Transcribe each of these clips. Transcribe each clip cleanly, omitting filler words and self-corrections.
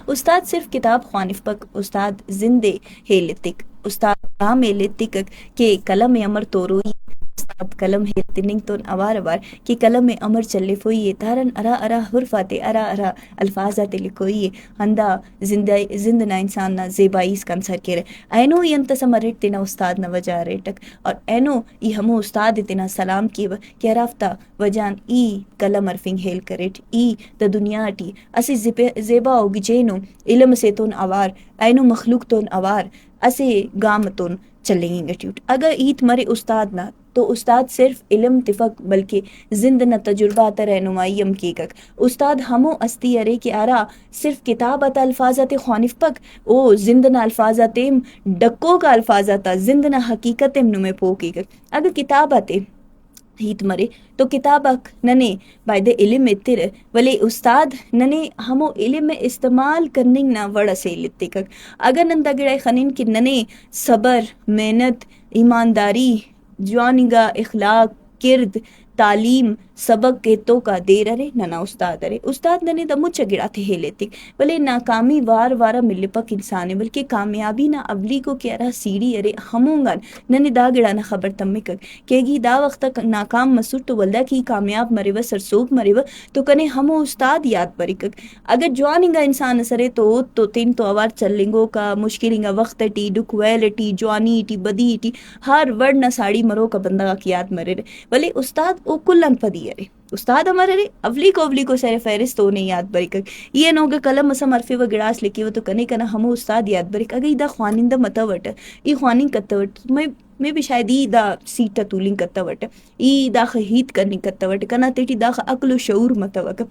استاد صرف کتاب خوانف پک استاد زندے ہیلتک استاد رام ہیلتک کہ قلم امر توروئی استاد قلم ہیلتنگ تون اوار اوار کہ قلم امر چلے فوئی تارن ارا ارا حرفات ارا ارا الفاظات لکھوئی ہندا زندنا انسان نا زیبائیس کنسر کرے اینو ینت سمرٹ تینا استاد نا وجہ ریٹک اور اینو ای ہمو استاد تینا سلام کی کہ رافتا وجان ای قلم ارفنگ ہیل کرٹ ای دا دنیا ٹی اسی زیبا ہوگی جینو علم سے تون اوار اینو مخلوق تون اوار اسے گام تون چلیں گے ٹیوٹ اگر ایت مرے استاد نہ تو استاد صرف علم تفق بلکہ زند نہ تجربات رہنمائی ام کی کک استاد ہمو استی ارے کہ آرا صرف کتابت الفاظات خوانف پک او زند نہ الفاظات ڈکو کا الفاظات زند نہ حقیقت نمے پو کی کک اگر کتابت ہیت مرے تو کتابک ننے بائدے علم اتر ولی استاد ننے ہمو علم استعمال کرنے نہ وڑا سے لتے کک اگر نندا گڑائے خنین کہ ننے صبر محنت ایمانداری جوانگا اخلاق کرد تعلیم سبق کے تو کا دیر ارے ننا استاد ارے استاد ننے دا مچ گڑا تھے ہیلیتے بلے ناکامی وار وارا ملے پک انسانے بلکہ کامیابی نہ اولی کو کہ ارا سیڑھی ارے ہمونگان ننے دا گڑا نہ خبر تمکک کہ گی دا وقت تک ناکام مسور تو ولدہ کی کامیاب مرے و سرسوک مرے و تو کنے ہمو استاد یاد بریکک اگر جواننگا انسان سرے تو تین تو اوار چلنگو کا مشکلنگا وقت ٹی ڈک ویل ٹی جوانی ٹی بدی ٹی ہر ورڈ نہ ساڑی مرو کا بندہ کی یاد مرے ولی استاد او کلن پدی ارے استاد ہمارے اولی کو سر فہرست تو نہیں یاد بریکک یہ نوگا قلم اسم عرفی و گڑاس لکی و تو کنے کنا ہمو استاد یاد بریک اگر دا خوانندہ متوٹ ای خواننگ کتوٹ میں بھی شاید ای دا سیٹا تولنگ کتوٹ ای دا خہیت کرنی کتوٹ کنا تیٹی دا عقل و شعور متوک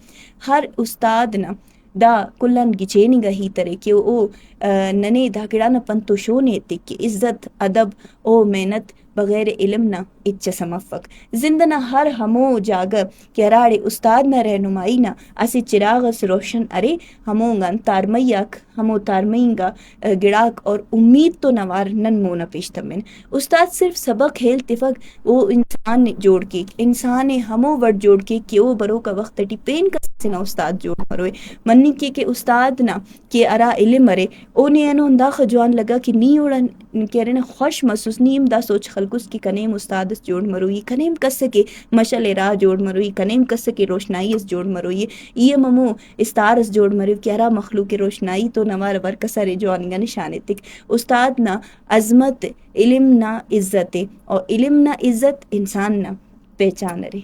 ہر استاد نا دا کلن گچینی گا ہی ترے کہ او ننے دا گڑانا پنتو شونے تک کہ عزت ادب او محنت بغیر علم نہ اچ سمفک زندنا ہر ہمو جاگ کہ راڑے استاد نہ رہنمائی نہ اسے چراغ اس روشن ارے ہمونگان تارمیاک ہمو تارمینگا گڑاک اور امید تو نوار نن مونا پیشتمن استاد صرف سبق ہیل تفق وہ انسان جوڑ کے انسان ہمو ورڈ جوڑ کے کہ وہ برو کا وقت ٹی پین کا سنا استاد جوڑ مروے منی کے کہ استاد نہ کہ ارا علم مرے او نے انو اندا خجوان لگا کہ نی اوڑا کہہ رہے نا خوش محسوس نیم دا سوچ خلقس کی کنیم استاد اس جوڑ مروئی کنیم کس کے مشل راہ جوڑ مروئی کنیم کس کے روشنائی اس جوڑ مروئی یہ ممو استار اس جوڑ مروئی کہ ارا مخلوق روشنائی تو نوار ور کسر جوانگا نشانے تک استاد نہ عظمت علم نہ عزت اور علم نہ عزت انسان نہ پہچان رہے.